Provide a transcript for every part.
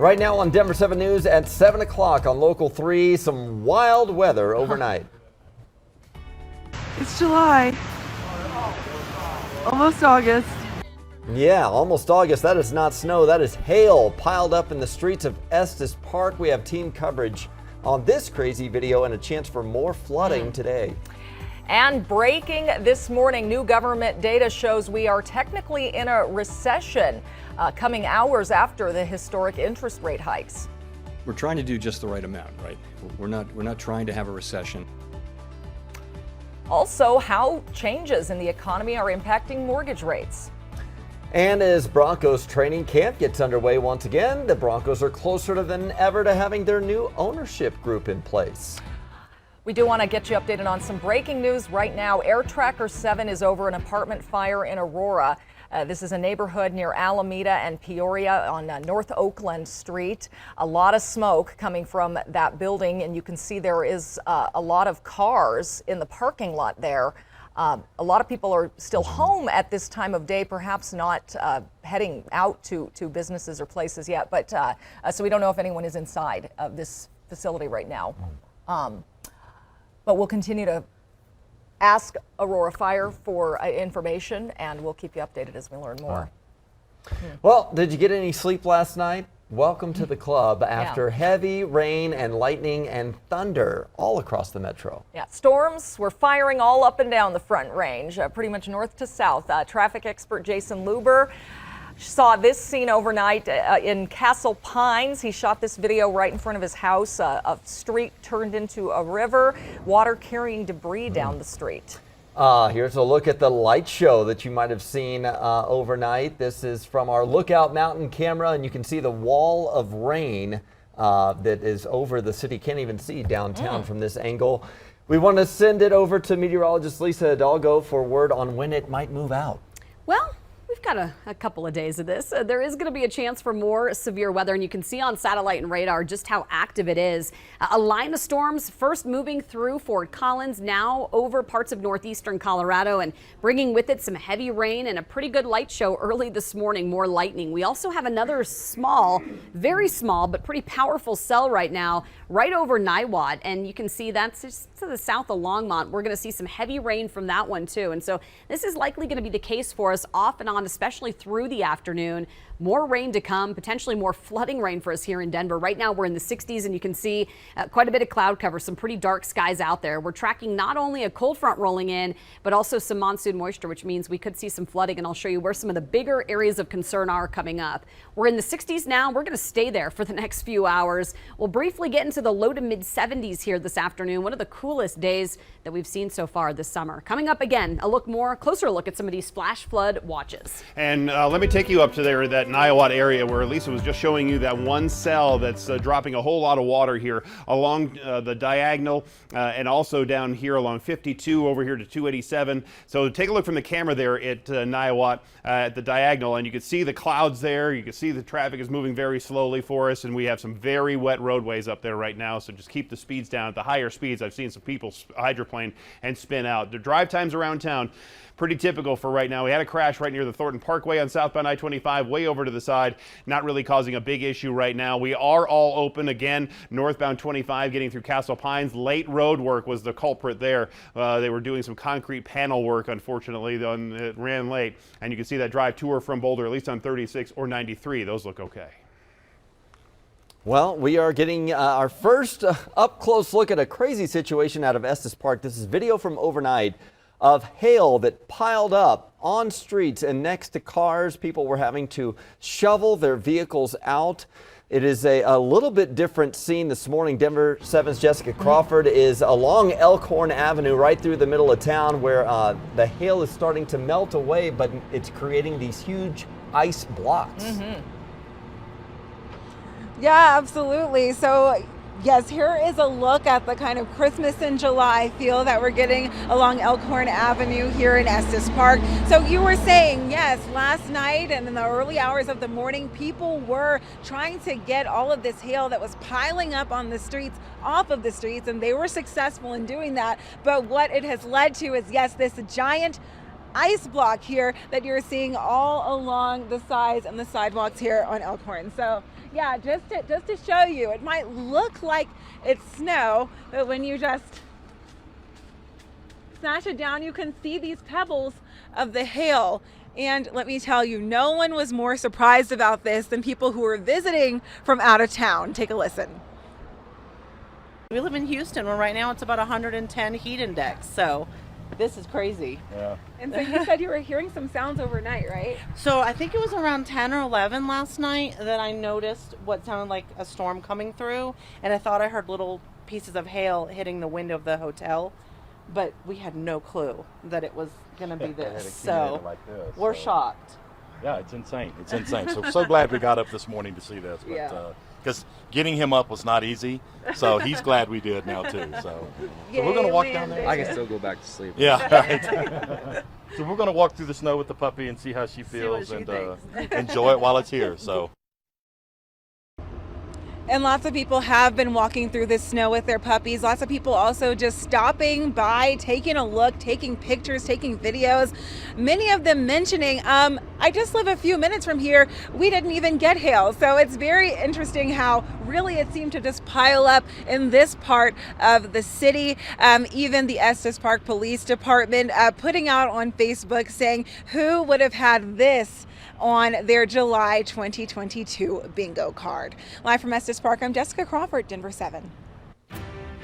Right now on Denver 7 News at 7 o'clock on Local 3, some wild weather overnight. It's July. Almost August. Yeah, almost August. That is not snow. That is hail piled up in the streets of Estes Park. We have team coverage on this crazy video and a chance for more flooding today. And breaking this morning, new government data shows we are technically in a recession coming hours after the historic interest rate hikes. We're trying to do just the right amount, right? We're not trying to have a recession. Also, how changes in the economy are impacting mortgage rates. And as Broncos training camp gets underway once again, the Broncos are closer than ever to having their new ownership group in place. We do want to get you updated on some breaking news right now. Air Tracker 7 is over an apartment fire in Aurora. This is a neighborhood near Alameda and Peoria on North Oakland Street. A lot of smoke coming from that building, and you can see there is a lot of cars in the parking lot there. A lot of people are still home at this time of day, perhaps not heading out to businesses or places yet, but so we don't know if anyone is inside of this facility right now. But we'll continue to ask Aurora Fire for information, and we'll keep you updated as we learn more. Well, did you get any sleep last night? Welcome to the club after heavy rain and lightning and thunder all across the metro. Yeah, storms were firing all up and down the Front Range, pretty much north to south. Traffic expert Jason Luber saw this scene overnight in Castle Pines. He shot this video right in front of his house. A street turned into a river, water carrying debris down the street. Here's a look at the light show that you might have seen overnight. This is from our Lookout Mountain camera, and you can see the wall of rain that is over the city. Can't even see downtown from this angle. We want to send it over to meteorologist Lisa Hidalgo for word on when it might move out. Well, we've got a couple of days of this. There is going to be a chance for more severe weather, and you can see on satellite and radar just how active it is. A line of storms first moving through Fort Collins, now over parts of northeastern Colorado, and bringing with it some heavy rain and a pretty good light show early this morning, more lightning. We also have another small, very small, but pretty powerful cell right now, right over Niwot, and you can see that's just to the south of Longmont. We're going to see some heavy rain from that one too, and so this is likely going to be the case for us off and on, especially through the afternoon. More rain to come, potentially more flooding rain for us here in Denver. Right now we're in the 60s, and you can see quite a bit of cloud cover, some pretty dark skies out there. We're tracking not only a cold front rolling in, but also some monsoon moisture, which means we could see some flooding, and I'll show you where some of the bigger areas of concern are coming up. We're in the 60s now. We're going to stay there for the next few hours. We'll briefly get into the low to mid 70s here this afternoon. One of the coolest days that we've seen so far this summer. Coming up again, a closer look at some of these flash flood watches. And let me take you up to there, that Niwot area where Lisa was just showing you that one cell that's dropping a whole lot of water here along the diagonal and also down here along 52 over here to 287. So take a look from the camera there at Niwot at the diagonal, and you can see the clouds there. You can see the traffic is moving very slowly for us, and we have some very wet roadways up there right now. So just keep the speeds down. At the higher speeds, I've seen some people hydroplane and spin out. The drive times around town, pretty typical for right now. We had a crash right near the Thornton Parkway on southbound I-25, way over to the side, not really causing a big issue right now. We are all open again, northbound 25 getting through Castle Pines. Late road work was the culprit there. They were doing some concrete panel work, unfortunately, it ran late. And you can see that drive to or from Boulder, at least on 36 or 93. Those look okay. Well, we are getting our first up-close look at a crazy situation out of Estes Park. This is video from overnight of hail that piled up on streets and next to cars. People were having to shovel their vehicles out. It is a little bit different scene this morning. Denver 7's Jessica Crawford is along Elkhorn Avenue right through the middle of town where the hail is starting to melt away, but it's creating these huge ice blocks. Yeah, absolutely. So yes, here is a look at the kind of Christmas in July feel that we're getting along Elkhorn Avenue here in Estes Park. So you were saying, yes, last night and in the early hours of the morning, people were trying to get all of this hail that was piling up on the streets off of the streets, and they were successful in doing that. But what it has led to is, yes, this giant ice block here that you're seeing all along the sides and the sidewalks here on Elkhorn. So yeah, just to show you, it might look like it's snow, but when you just smash it down, you can see these pebbles of the hail. And let me tell you, no one was more surprised about this than people who were visiting from out of town. Take a listen. We live in Houston where right now it's about 110 heat index, so this is crazy. Yeah. And so you said you were hearing some sounds overnight, right? So I think it was around 10 or 11 last night that I noticed what sounded like a storm coming through, and I thought I heard little pieces of hail hitting the window of the hotel, but we had no clue that it was going to be this. So like this, we're shocked. Yeah, it's insane. It's insane. So glad we got up this morning to see this. But, Yeah. Because getting him up was not easy, so he's glad we did now too. So we're gonna walk down there. I can still go back to sleep. Yeah, right. So we're gonna walk through the snow with the puppy and see how she feels she and thinks. enjoy it while it's here. So. And lots of people have been walking through the snow with their puppies. Lots of people also just stopping by, taking a look, taking pictures, taking videos. Many of them mentioning, I just live a few minutes from here. We didn't even get hail. So it's very interesting how really it seemed to just pile up in this part of the city. Even the Estes Park Police Department putting out on Facebook saying, who would have had this on their July 2022 bingo card. Live from Estes Park, I'm Jessica Crawford, Denver 7.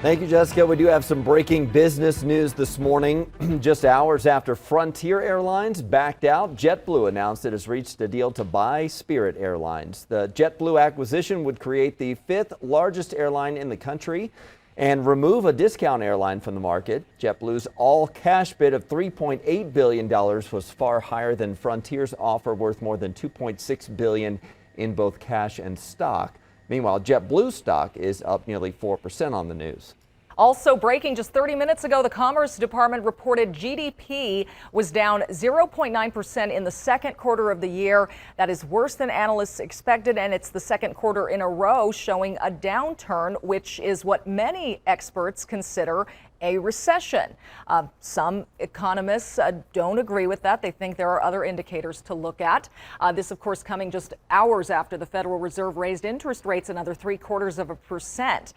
Thank you, Jessica. We do have some breaking business news this morning. Just hours after Frontier Airlines backed out, JetBlue announced it has reached a deal to buy Spirit Airlines. The JetBlue acquisition would create the 5th largest airline in the country and remove a discount airline from the market. JetBlue's all-cash bid of $3.8 billion was far higher than Frontier's offer, worth more than $2.6 billion in both cash and stock. Meanwhile, JetBlue stock is up nearly 4% on the news. Also breaking just 30 minutes ago, the Commerce Department reported GDP was down 0.9% in the second quarter of the year. That is worse than analysts expected, and it's the second quarter in a row showing a downturn, which is what many experts consider a recession. Some economists don't agree with that. They think there are other indicators to look at. This, of course, coming just hours after the Federal Reserve raised interest rates another 0.75%.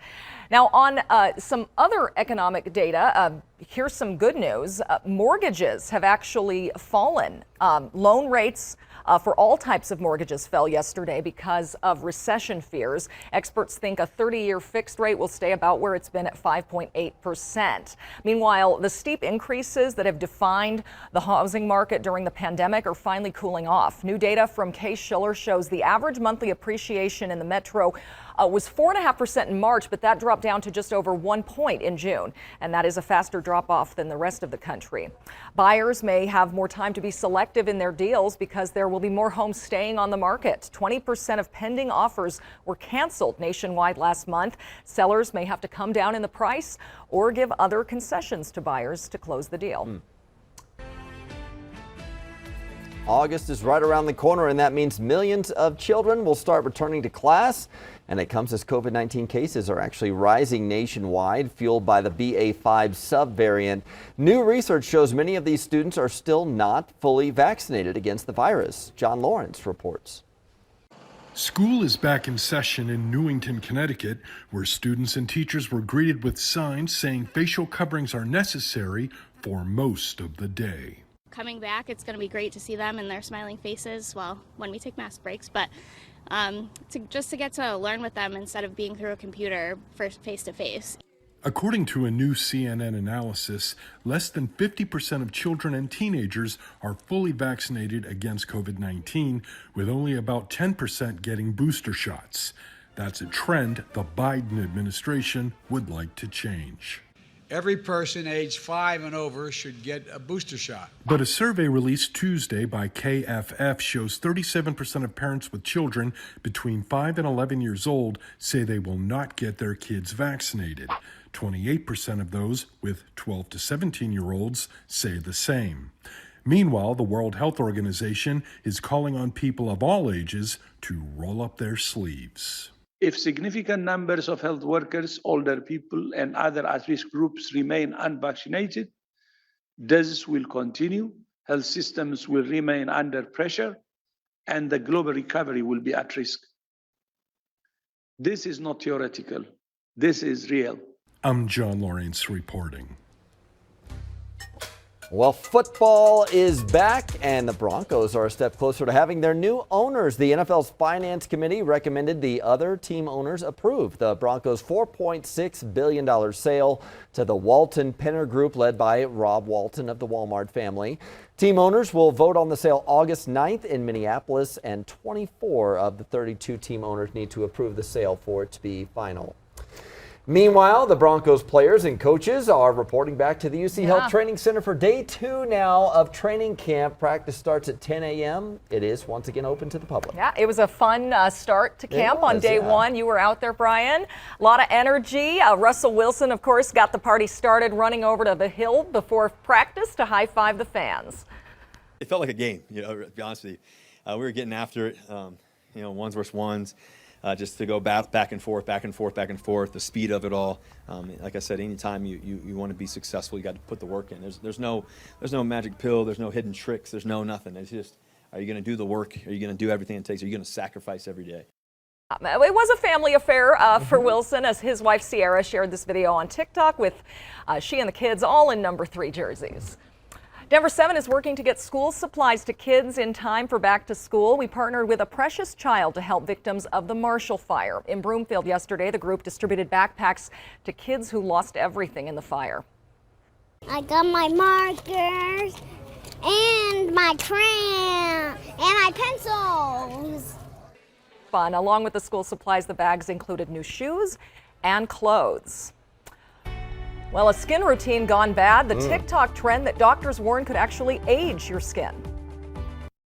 Now, on some other economic data, here's some good news. Mortgages have actually fallen. Loan rates for all types of mortgages fell yesterday because of recession fears. Experts think a 30-year fixed rate will stay about where it's been at 5.8%. Meanwhile, the steep increases that have defined the housing market during the pandemic are finally cooling off. New data from Case-Shiller shows the average monthly appreciation in the metro was 4.5% in March, but that dropped down to just over 1 point in June. And that is a faster drop off than the rest of the country. Buyers may have more time to be selective in their deals because there will be more homes staying on the market. 20% of pending offers were canceled nationwide last month. Sellers may have to come down in the price or give other concessions to buyers to close the deal. August is right around the corner, and that means millions of children will start returning to class. And it comes as COVID-19 cases are actually rising nationwide, fueled by the BA.5 subvariant. New research shows many of these students are still not fully vaccinated against the virus. John Lawrence reports. School is back in session in Newington, Connecticut, where students and teachers were greeted with signs saying facial coverings are necessary for most of the day. Coming back, it's going to be great to see them and their smiling faces, well, when we take mask breaks, but just to get to learn with them instead of being through a computer face to face. According to a new CNN analysis, less than 50% of children and teenagers are fully vaccinated against COVID-19, with only about 10% getting booster shots. That's a trend the Biden administration would like to change. Every person aged 5 and over should get a booster shot. But a survey released Tuesday by KFF shows 37% of parents with children between 5 and 11 years old say they will not get their kids vaccinated. 28% of those with 12 to 17-year-olds say the same. Meanwhile, the World Health Organization is calling on people of all ages to roll up their sleeves. If significant numbers of health workers, older people, and other at-risk groups remain unvaccinated, this will continue health systems will remain under pressure, and the global recovery will be at risk. This is not theoretical. This is real. I'm John Lawrence reporting. Well, football is back, and the Broncos are a step closer to having their new owners. The NFL's Finance Committee recommended the other team owners approve the Broncos' $4.6 billion sale to the Walton Penner Group, led by Rob Walton of the Walmart family. Team owners will vote on the sale August 9th in Minneapolis, and 24 of the 32 team owners need to approve the sale for it to be final. Meanwhile, the Broncos players and coaches are reporting back to the UC Health Training Center for day 2 now of training camp. Practice starts at 10 a.m. It is once again open to the public. Yeah, it was a fun start to camp on day 1. You were out there, Brian. A lot of energy. Russell Wilson, of course, got the party started, running over to the hill before practice to high-five the fans. It felt like a game, to be honest with you. We were getting after it, ones versus ones. Just to go back and forth, the speed of it all. Like I said, anytime you want to be successful, you got to put the work in. There's no magic pill, there's no hidden tricks, there's no nothing. It's just, are you going to do the work? Are you going to do everything it takes? Are you going to sacrifice every day? It was a family affair for Wilson, as his wife Sierra shared this video on TikTok with she and the kids all in number 3 jerseys. Denver 7 is working to get school supplies to kids in time for back to school. We partnered with A Precious Child to help victims of the Marshall Fire. In Broomfield yesterday, the group distributed backpacks to kids who lost everything in the fire. I got my markers and my crayon and my pencils. Fun. Along with the school supplies, the bags included new shoes and clothes. Well, a skin routine gone bad, the TikTok trend that doctors warn could actually age your skin.